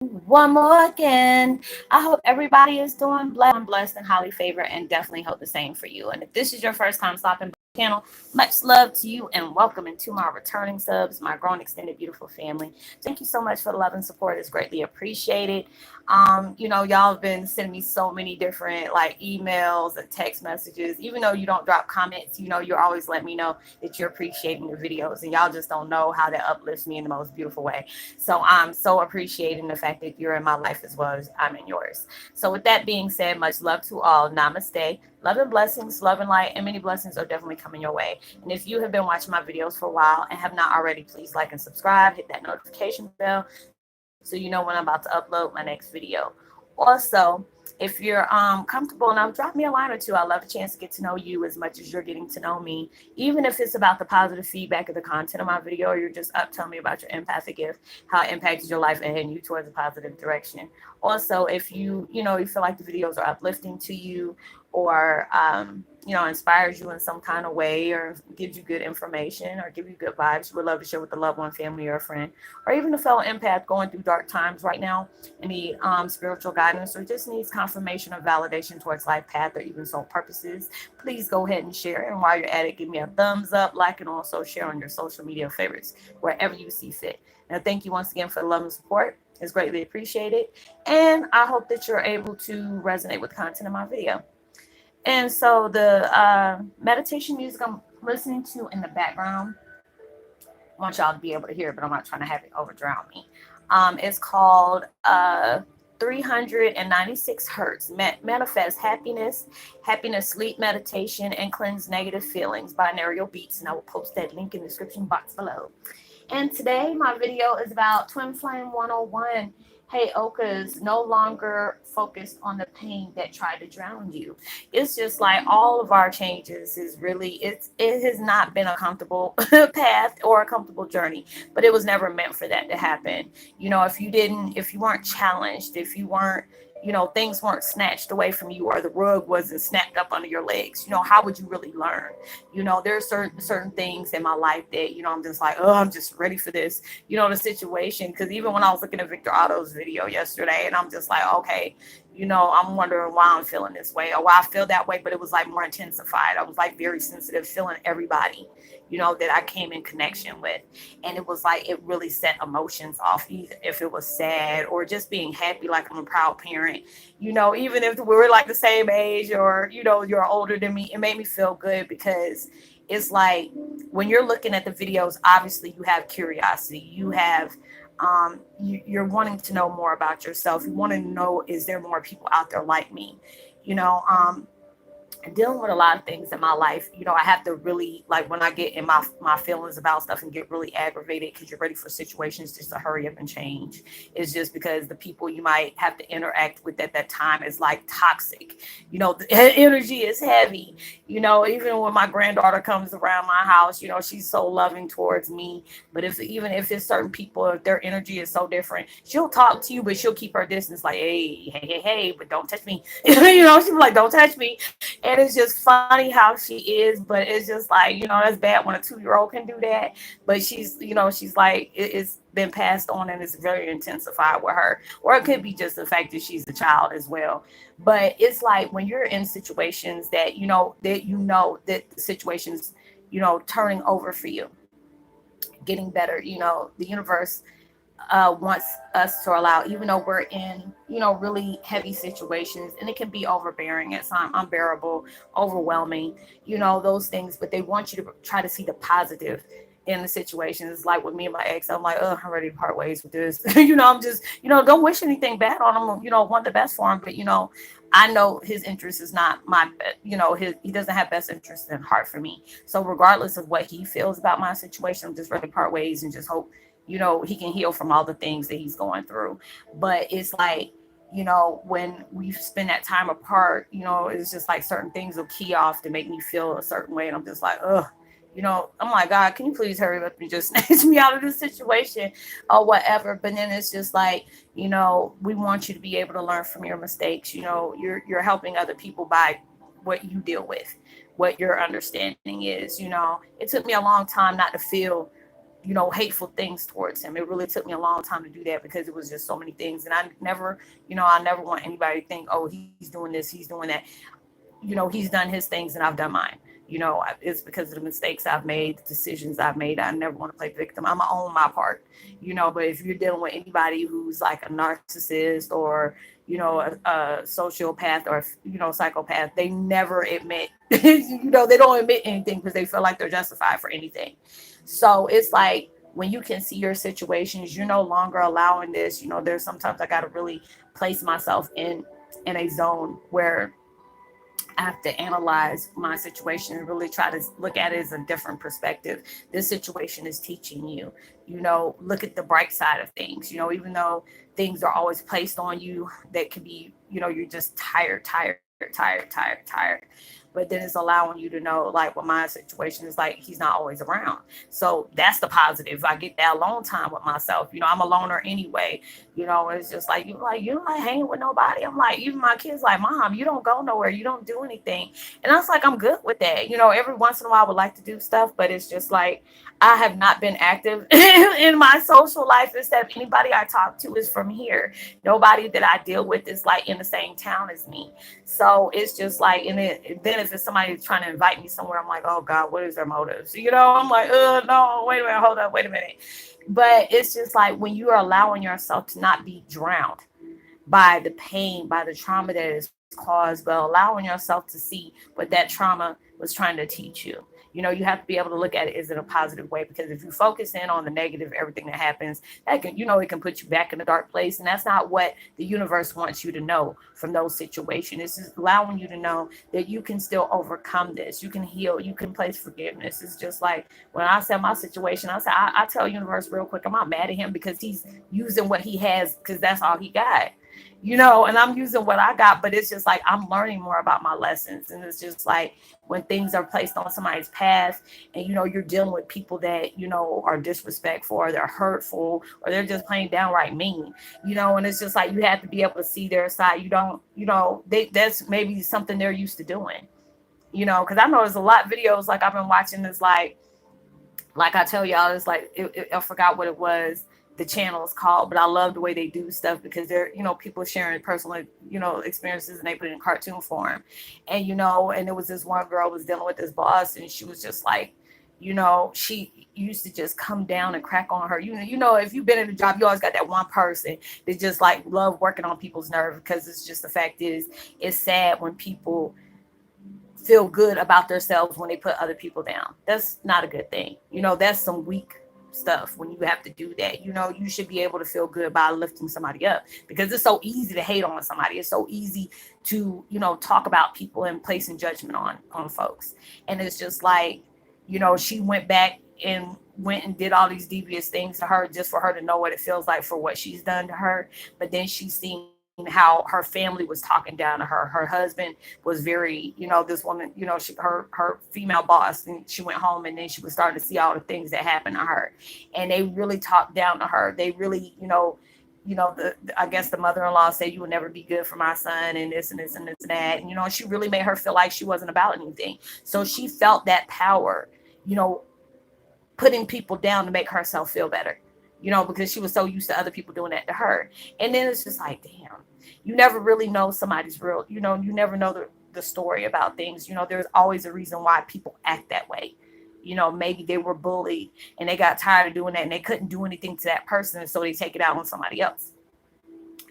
one more again. I hope everybody is doing blessed and highly favored, and definitely hope the same for you. And if this is your first time stopping by the channel, much love to you and welcome into my returning subs, my grown, extended, beautiful family. Thank you so much for the love and support. It's greatly appreciated. Y'all have been sending me so many different like emails and text messages. Even though you don't drop comments, you're always letting me know that you're appreciating the videos, and y'all just don't know how that uplifts me in the most beautiful way. So I'm so appreciating the fact that you're in my life as well as I'm in yours. So with that being said, much love to all. Namaste. Love and blessings, love and light, and many blessings are definitely coming your way. And if you have been watching my videos for a while and have not already, please like and subscribe, hit that notification bell so you know when I'm about to upload my next video. Also, if you're comfortable enough, drop me a line or two. I love a chance to get to know you as much as you're getting to know me. Even if it's about the positive feedback of the content of my video, or you're just up telling me about your empathic gift, how it impacted your life and heading you towards a positive direction. Also, if you feel like the videos are uplifting to you, or inspires you in some kind of way, or gives you good information, or give you good vibes, you would love to share with a loved one, family, or a friend, or even a fellow empath going through dark times right now and need spiritual guidance, or just needs confirmation or validation towards life path or even soul purposes, please go ahead and share. And while you're at it, give me a thumbs up, like, and also share on your social media favorites wherever you see fit. And thank you once again for the love and support. It's greatly appreciated. And I hope that you're able to resonate with the content of my video. And so the meditation music I'm listening to in the background, I want y'all to be able to hear it, but I'm not trying to have it over drown me. It's called 396 Hertz Manifest Happiness, Sleep Meditation, and Cleanse Negative Feelings, Binaural Beats. And I will post that link in the description box below. And today my video is about Twin Flame 101. Heyoka's no longer focused on the pain that tried to drown you. It's just like all of our changes is really, it has not been a comfortable path or a comfortable journey, but it was never meant for that to happen. If you weren't challenged, if you weren't, things weren't snatched away from you, or the rug wasn't snapped up under your legs, how would you really learn? There are certain things in my life that, I'm just like, oh, I'm just ready for this, the situation. Because even when I was looking at Victor Otto's video yesterday, and I'm just like, okay, I'm wondering why I'm feeling this way, or why I feel that way, but it was like more intensified. I was like very sensitive, feeling everybody, that I came in connection with. And it was like, it really set emotions off, even if it was sad or just being happy, like I'm a proud parent, even if we were like the same age, or, you're older than me, it made me feel good. Because it's like, when you're looking at the videos, obviously you have curiosity, you have you're wanting to know more about yourself. You want to know, is there more people out there like me? you know um Dealing with a lot of things in my life, I have to really, like, when I get in my feelings about stuff and get really aggravated because you're ready for situations just to hurry up and change. It's just because the people you might have to interact with at that time is like toxic. The energy is heavy. Even when my granddaughter comes around my house, she's so loving towards me. But even if it's certain people, if their energy is so different, she'll talk to you, but she'll keep her distance, like, hey, but don't touch me. She'll be like, don't touch me. And it's just funny how she is, but it's just like, that's bad when a 2-year-old can do that. But she's like, it's been passed on, and it's very intensified with her. Or it could be just the fact that she's a child as well. But it's like, when you're in situations that, that the situations, turning over for you, getting better, the universe wants us to allow, even though we're in, really heavy situations, and it can be overbearing at times, unbearable, overwhelming, those things. But they want you to try to see the positive in the situation. It's like with me and my ex, I'm like, oh, I'm ready to part ways with this. I'm just, don't wish anything bad on him, want the best for him. But, I know his interest is not my, he doesn't have best interest in heart for me. So regardless of what he feels about my situation, I'm just ready to part ways and just hope, he can heal from all the things that he's going through. But it's like, when we spend that time apart, it's just like certain things will key off to make me feel a certain way. And I'm just like, ugh, I'm like, God, can you please hurry up and just snatch me out of this situation or whatever. But then it's just like, we want you to be able to learn from your mistakes. You're helping other people by what you deal with, what your understanding is. It took me a long time not to feel hateful things towards him. It really took me a long time to do that because it was just so many things. And I never want anybody to think, oh, he's doing this, he's doing that. He's done his things and I've done mine. It's because of the mistakes I've made, the decisions I've made. I never want to play victim. I'm going to own my part, but if you're dealing with anybody who's like a narcissist or, a sociopath or, psychopath, they never admit, they don't admit anything because they feel like they're justified for anything. So it's like, when you can see your situations, you're no longer allowing this. There's sometimes I got to really place myself in a zone where I have to analyze my situation and really try to look at it as a different perspective. This situation is teaching you, look at the bright side of things, even though things are always placed on you that can be, you're just tired. But then it's allowing you to know, like, well, my situation is like, he's not always around. So that's the positive. I get that alone time with myself. I'm a loner anyway. It's just like, you don't like hanging with nobody. I'm like, even my kids like, Mom, you don't go nowhere. You don't do anything. And I was like, I'm good with that. Every once in a while I would like to do stuff, but it's just like, I have not been active in my social life, except anybody I talk to is from here. Nobody that I deal with is like in the same town as me. So it's just like, then if it's somebody trying to invite me somewhere, I'm like, oh God, what is their motives? I'm like, no, wait a minute, hold up, wait a minute. But it's just like, when you are allowing yourself to not be drowned by the pain, by the trauma that is caused, but allowing yourself to see what that trauma was trying to teach you. You have to be able to look at it as in a positive way, because if you focus in on the negative, everything that happens, that can, it can put you back in a dark place. And that's not what the universe wants you to know from those situations. It's just allowing you to know that you can still overcome this. You can heal. You can place forgiveness. It's just like when I said my situation, I tell universe real quick, I'm not mad at him because he's using what he has, because that's all he got. And I'm using what I got, but it's just like, I'm learning more about my lessons. And it's just like, when things are placed on somebody's path and, you're dealing with people that, are disrespectful or they're hurtful or they're just plain downright mean, and it's just like, you have to be able to see their side. You don't, that's maybe something they're used to doing, because I know there's a lot of videos like I've been watching this, like I tell y'all, it's like, I forgot what it was, the channel is called, but I love the way they do stuff because they're, people sharing personal, experiences, and they put it in cartoon form. And, and it was this one girl was dealing with this boss, and she was just like, she used to just come down and crack on her. If you've been in a job, you always got that one person that just like love working on people's nerves, because it's just, the fact is, it's sad when people feel good about themselves when they put other people down. That's not a good thing. That's some weak stuff when you have to do that. You should be able to feel good by lifting somebody up, because it's so easy to hate on somebody. It's so easy to, talk about people and placing judgment on folks. And it's just like, she went back and went and did all these devious things to her just for her to know what it feels like for what she's done to her. But then she's seen how her family was talking down to her. Her husband was very, this woman, her female boss, and she went home, and then she was starting to see all the things that happened to her. And they really talked down to her. They really, I guess the mother-in-law said, you will never be good for my son, and this and this and this and that. And, she really made her feel like she wasn't about anything. So she felt that power, putting people down to make herself feel better, because she was so used to other people doing that to her. And then it's just like, damn, you never really know somebody's real, you never know the story about things. There's always a reason why people act that way. Maybe they were bullied and they got tired of doing that and they couldn't do anything to that person, so they take it out on somebody else.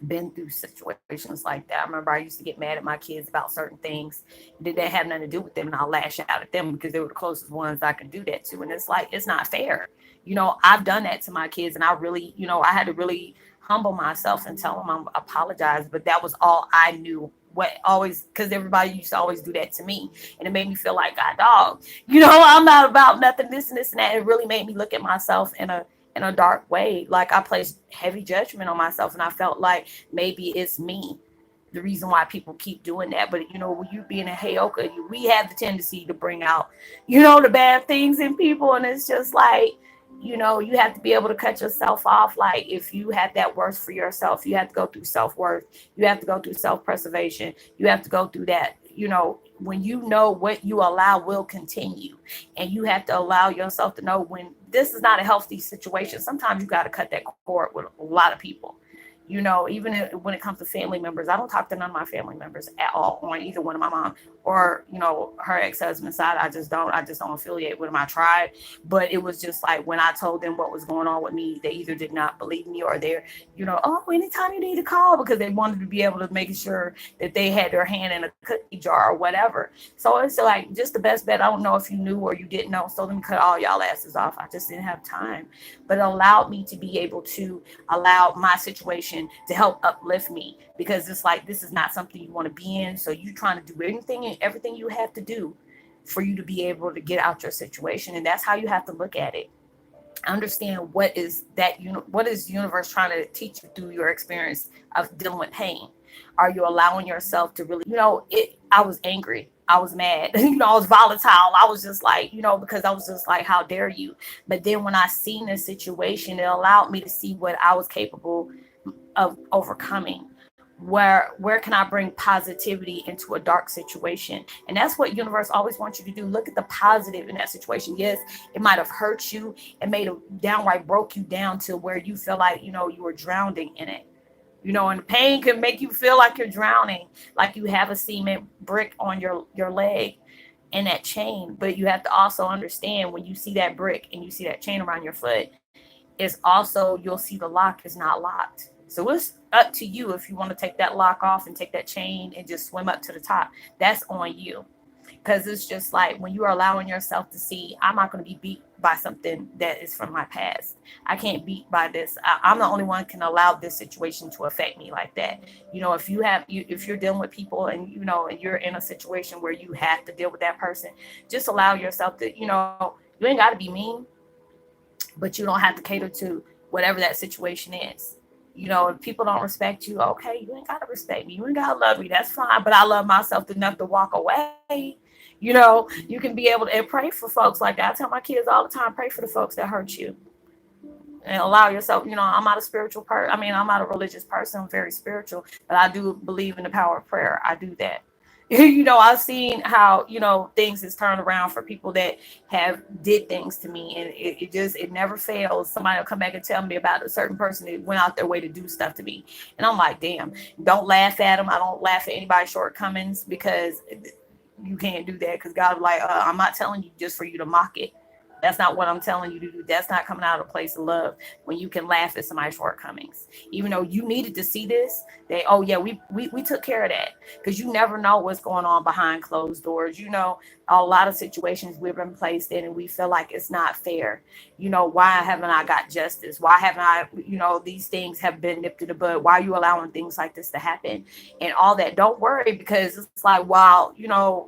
Been through situations like that. I remember I used to get mad at my kids about certain things that didn't have nothing to do with them, and I'll lash out at them because they were the closest ones I could do that to. And it's like, it's not fair. I've done that to my kids, and I really, I had to really humble myself and tell them I apologize. But that was all I knew. Because everybody used to always do that to me, and it made me feel like, God, dog, I'm not about nothing, this and this and that. It really made me look at myself in a dark way. Like, I placed heavy judgment on myself, and I felt like maybe it's me, the reason why people keep doing that. But when you being a Heyoka, we have the tendency to bring out, the bad things in people. And it's just like, you have to be able to cut yourself off. Like, if you have that worth for yourself, you have to go through self-worth. You have to go through self-preservation. You have to go through that when you know what you allow will continue, and you have to allow yourself to know when this is not a healthy situation. Sometimes you got to cut that cord with a lot of people. Even when it comes to family members, I don't talk to none of my family members at all on either one of my mom or her ex-husband's side. I just don't affiliate with them. I tried, but it was just like when I told them what was going on with me, they either did not believe me, or they're oh, anytime you need to call, because they wanted to be able to make sure that they had their hand in a cookie jar or whatever. So it's like just the best bet. I don't know if you knew or you didn't know, so let me cut all y'all asses off. I just didn't have time, but it allowed me to be able to allow my situation to help uplift me, because it's like this is not something you want to be in. So you trying to do anything and everything you have to do for you to be able to get out your situation. And that's how you have to look at it. Understand what is the universe trying to teach you through your experience of dealing with pain. Are you allowing yourself to really, I was angry, I was mad, I was volatile, I was just like, because I was just like, how dare you? But then when I seen this situation, it allowed me to see what I was capable of overcoming. Where can I bring positivity into a dark situation? And that's what universe always wants you to do. Look at the positive in that situation. Yes, it might have hurt you and made it downright broke you down to where you feel like you were drowning in it. And the pain can make you feel like you're drowning, like you have a cement brick on your leg and that chain. But you have to also understand, when you see that brick and you see that chain around your foot, is also, you'll see the lock is not locked. So it's up to you if you want to take that lock off and take that chain and just swim up to the top. That's on you. Because it's just like when you are allowing yourself to see, I'm not going to be beat by something that is from my past. I can't beat by this. I'm the only one can allow this situation to affect me like that. If you're dealing with people, and and you're in a situation where you have to deal with that person, just allow yourself to, you ain't got to be mean, but you don't have to cater to whatever that situation is. If people don't respect you, okay, you ain't gotta respect me. You ain't gotta love me. That's fine. But I love myself enough to walk away. You can be able to, and pray for folks like that. I tell my kids all the time, pray for the folks that hurt you. And allow yourself, I'm not a spiritual person. I mean, I'm not a religious person. I'm very spiritual, but I do believe in the power of prayer. I do that. I've seen how, things is turned around for people that have did things to me, and it never fails. Somebody will come back and tell me about a certain person that went out their way to do stuff to me. And I'm like, damn, don't laugh at them. I don't laugh at anybody's shortcomings, because you can't do that, because God, like, I'm not telling you just for you to mock it. That's not what I'm telling you to do. That's not coming out of a place of love, when you can laugh at somebody's shortcomings. Even though you needed to see this, oh yeah, we took care of that. Because you never know what's going on behind closed doors. A lot of situations we've been placed in, and we feel like it's not fair. Why haven't I got justice? Why haven't I, these things have been nipped in the bud? Why are you allowing things like this to happen? And all that. Don't worry, because it's like, while,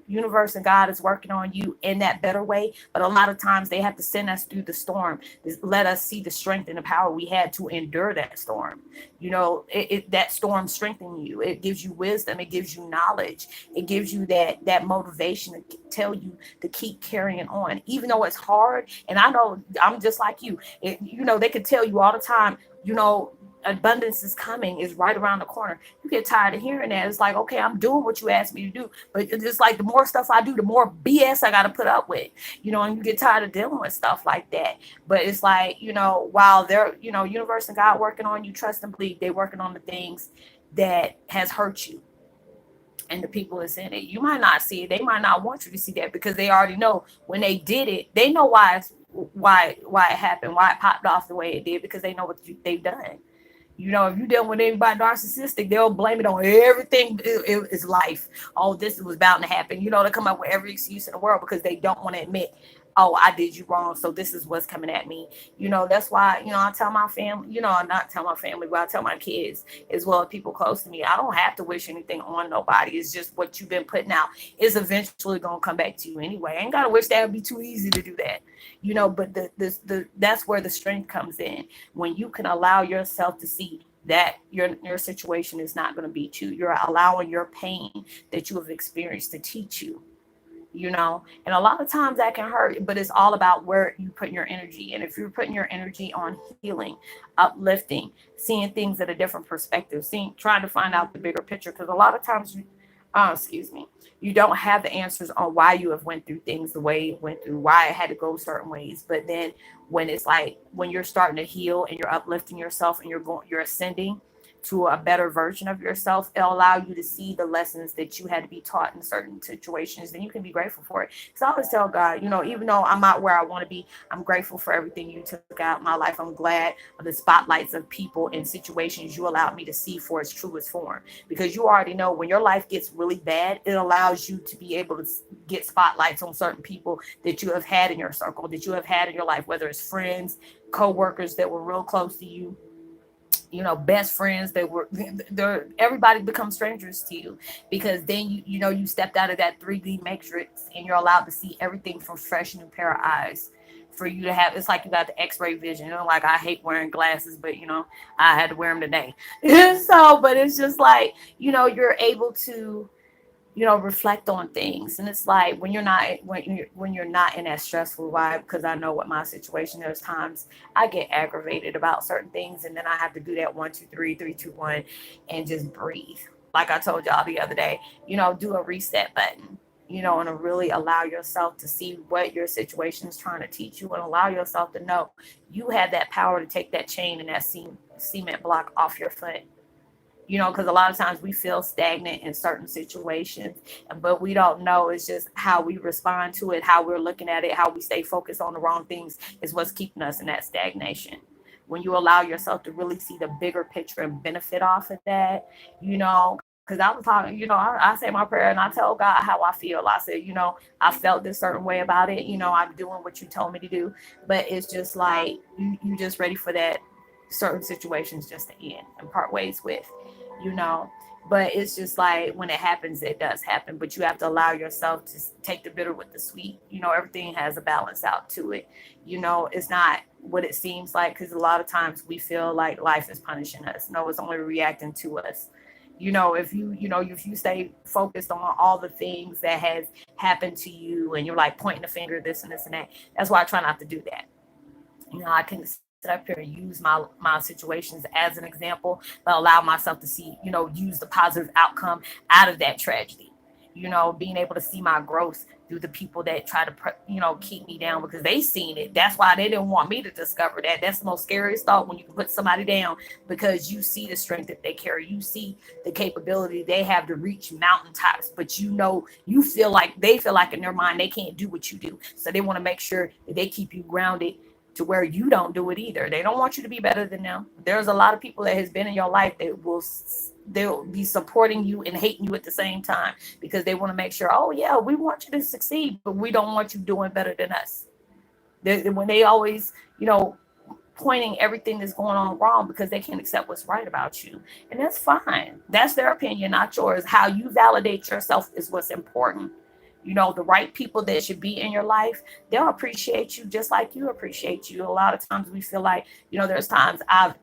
universe and God is working on you in that better way, but a lot of times they have to send us through the storm, let us see the strength and the power we had to endure that storm. That storm strengthens you. It gives you wisdom. It gives you knowledge. It gives you that motivation to tell you to keep carrying on, even though it's hard. And I know I'm just like you. They could tell you all the time, abundance is coming, is right around the corner. You get tired of hearing that. It's like, okay, I'm doing what you asked me to do, but it's just like the more stuff I do, the more BS I got to put up with, and you get tired of dealing with stuff like that. But it's like, while they're, universe and God working on you, trust and believe they working on the things that has hurt you, and the people that's in it. You might not see it. They might not want you to see that, because they already know when they did it. They know why it happened, why it popped off the way it did, because they know what they've done. If you deal with anybody narcissistic, they'll blame it on everything. It's life. Oh, this was bound to happen. They come up with every excuse in the world, because they don't want to admit, oh, I did you wrong, so this is what's coming at me. That's why, I tell my family, not tell my family, but I tell my kids as well as people close to me, I don't have to wish anything on nobody. It's just what you've been putting out is eventually going to come back to you anyway. I ain't got to wish. That would be too easy to do that. But that's where the strength comes in, when you can allow yourself to see that your situation is not going to beat you. You're allowing your pain that you have experienced to teach you. And a lot of times that can hurt, but it's all about where you put your energy. And if you're putting your energy on healing, uplifting, seeing things at a different perspective, trying to find out the bigger picture, because a lot of times excuse me, you don't have the answers on why you have went through things the way it went through, why it had to go certain ways. But then when it's like when you're starting to heal and you're uplifting yourself and you're ascending to a better version of yourself, it'll allow you to see the lessons that you had to be taught in certain situations. Then you can be grateful for it. Because I always tell God, even though I'm not where I want to be, I'm grateful for everything you took out of my life. I'm glad of the spotlights of people and situations you allowed me to see for its truest form. Because you already know when your life gets really bad, it allows you to be able to get spotlights on certain people that you have had in your circle, that you have had in your life, whether it's friends, co-workers that were real close to you, best friends that were everybody becomes strangers to you, because then you stepped out of that 3D matrix and you're allowed to see everything from fresh new pair of eyes. For you to have, it's like you got the x-ray vision, like I hate wearing glasses, but I had to wear them today. So but it's just like, you're able to reflect on things. And it's like when you're not in that stressful vibe, because I know what my situation, there's times I get aggravated about certain things, and then I have to do that 1 2 3 3 2 1 and just breathe. Like I told y'all the other day, do a reset button, and really allow yourself to see what your situation is trying to teach you, and allow yourself to know you have that power to take that chain and that cement block off your foot. Because a lot of times we feel stagnant in certain situations, but we don't know. It's just how we respond to it, how we're looking at it, how we stay focused on the wrong things is what's keeping us in that stagnation. When you allow yourself to really see the bigger picture and benefit off of that, because I was talking, I say my prayer and I tell God how I feel. I said, I felt this certain way about it. I'm doing what you told me to do, but it's just like you just ready for that certain situations just to end and part ways with, you know. But it's just like when it happens, it does happen. But you have to allow yourself to take the bitter with the sweet. Everything has a balance out to it. It's not what it seems like, because a lot of times we feel like life is punishing us. No, it's only reacting to us. If you stay focused on all the things that has happened to you and you're like pointing the finger, this and this and that, that's why I try not to do that. I can sit up here and use my situations as an example, but allow myself to see, use the positive outcome out of that tragedy. Being able to see my growth through the people that try to, keep me down, because they seen it. That's why they didn't want me to discover that. That's the most scariest thought, when you can put somebody down because you see the strength that they carry. You see the capability they have to reach mountaintops, but you feel like in their mind they can't do what you do. So they want to make sure that they keep you grounded to where you don't do it either. They don't want you to be better than them. There's a lot of people that has been in your life that they'll be supporting you and hating you at the same time, because they want to make sure, oh yeah, we want you to succeed, but we don't want you doing better than us. When they always, pointing everything that's going on wrong, because they can't accept what's right about you. And that's fine. That's their opinion, not yours. How you validate yourself is what's important. The right people that should be in your life, they'll appreciate you just like you appreciate you. A lot of times we feel like, there's times I've,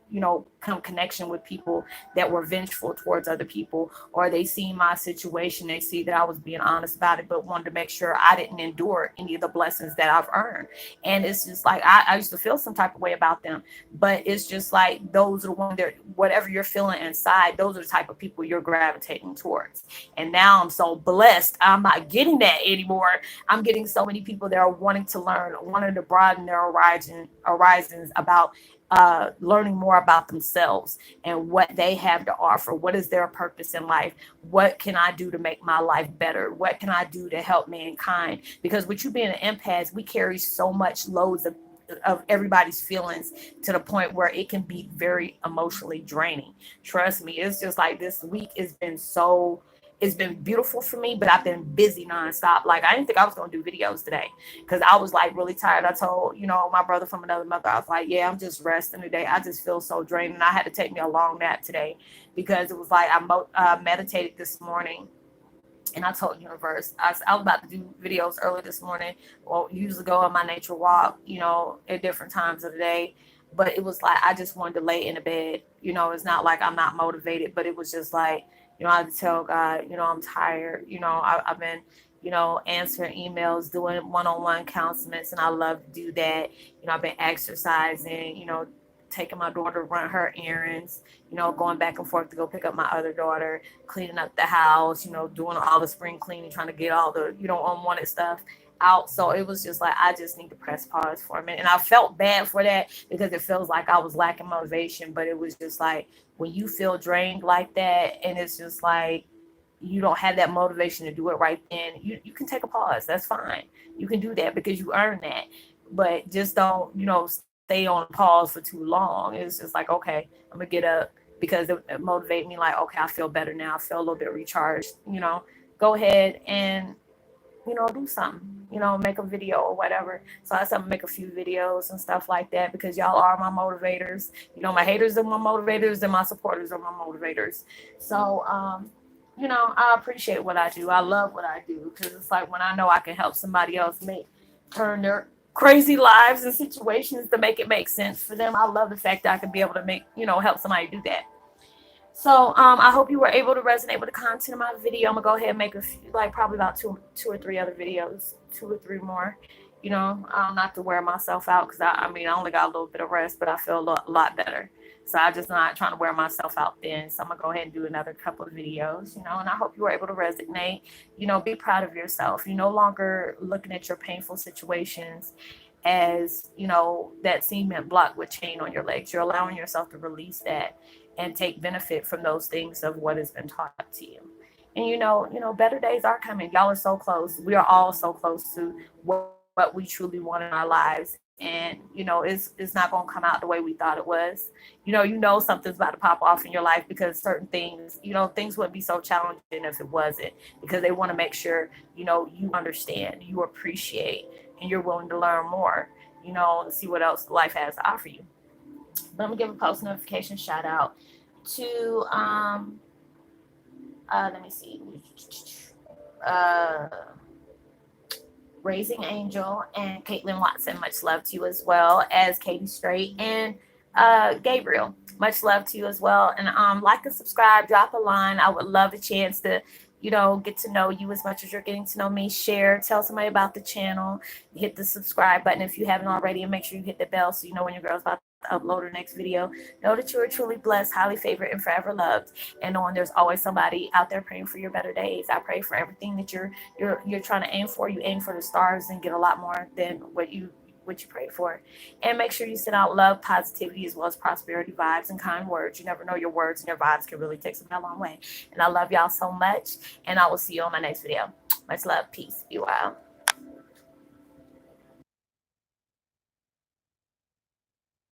come connection with people that were vengeful towards other people, or they see my situation, they see that I was being honest about it, but wanted to make sure I didn't endure any of the blessings that I've earned. And it's just like, I used to feel some type of way about them, but it's just like, those are the ones that, whatever you're feeling inside, those are the type of people you're gravitating towards. And now I'm so blessed, I'm not getting that anymore. I'm getting so many people that are wanting to learn, wanting to broaden their horizons about learning more about themselves and what they have to offer. What is their purpose in life? What can I do to make my life better? What can I do to help mankind? Because with you being an empath, we carry so much loads of everybody's feelings, to the point where it can be very emotionally draining. Trust me, it's just like this week has been it's been beautiful for me, but I've been busy nonstop. Like, I didn't think I was going to do videos today, because I was like really tired. I told, my brother from another mother, I was like, yeah, I'm just resting today. I just feel so drained. And I had to take me a long nap today, because it was like I meditated this morning. And I told universe, I was about to do videos early this morning. Well, usually go on my nature walk, at different times of the day. But it was like, I just wanted to lay in the bed. It's not like I'm not motivated, but it was just like, I had to tell God, I'm tired. I've been, answering emails, doing one-on-one counselings, and I love to do that. I've been exercising, taking my daughter to run her errands, going back and forth to go pick up my other daughter, cleaning up the house, doing all the spring cleaning, trying to get all the, unwanted stuff out. So it was just like, I just need to press pause for a minute. And I felt bad for that because it feels like I was lacking motivation. But it was just like, when you feel drained like that, and it's just like, you don't have that motivation to do it right then, you can take a pause. That's fine. You can do that because you earned that. But just don't, stay on pause for too long. It's just like, okay, I'm gonna get up because it motivated me. Like, okay, I feel better now. I feel a little bit recharged. Go ahead and do something, make a video or whatever. So I said, make a few videos and stuff like that because y'all are my motivators. My haters are my motivators and my supporters are my motivators. So, I appreciate what I do. I love what I do because it's like when I know I can help somebody else turn their crazy lives and situations to make it make sense for them. I love the fact that I can be able to help somebody do that. So I hope you were able to resonate with the content of my video. I'm gonna go ahead and make a few, like probably about two or three other videos, 2 or 3 more. Not to wear myself out because I only got a little bit of rest, but I feel a lot better. So I just not trying to wear myself out then. So I'm gonna go ahead and do another couple of videos, and I hope you were able to resonate. Be proud of yourself. You're no longer looking at your painful situations as that cement block with chain on your legs. You're allowing yourself to release that and take benefit from those things of what has been taught to you. And better days are coming. Y'all are so close. We are all so close to what we truly want in our lives. And it's not gonna come out the way we thought it was. Something's about to pop off in your life because certain things, things wouldn't be so challenging if it wasn't. Because they want to make sure, you understand, you appreciate, and you're willing to learn more, and see what else life has to offer you. But I'm gonna give a post notification shout out to let me see, uh Raising Angel and Caitlin Watson. Much love to you, as well as Katie Strait and Gabriel. Much love to you as well. And like and subscribe, drop a line. I would love a chance to get to know you as much as you're getting to know me. Share, tell somebody about the channel, hit the subscribe button if you haven't already, and make sure you hit the bell so you know when your girl's about to upload her next video. Know that you are truly blessed, highly favored, and forever loved. And knowing there's always somebody out there praying for your better days. I pray for everything that you're trying to aim for. You aim for the stars and get a lot more than what you pray for. And make sure you send out love, positivity, as well as prosperity vibes and kind words. You never know, your words and your vibes can really take somebody a long way. And I love y'all so much, and I will see you on my next video. Much love, peace, be wild.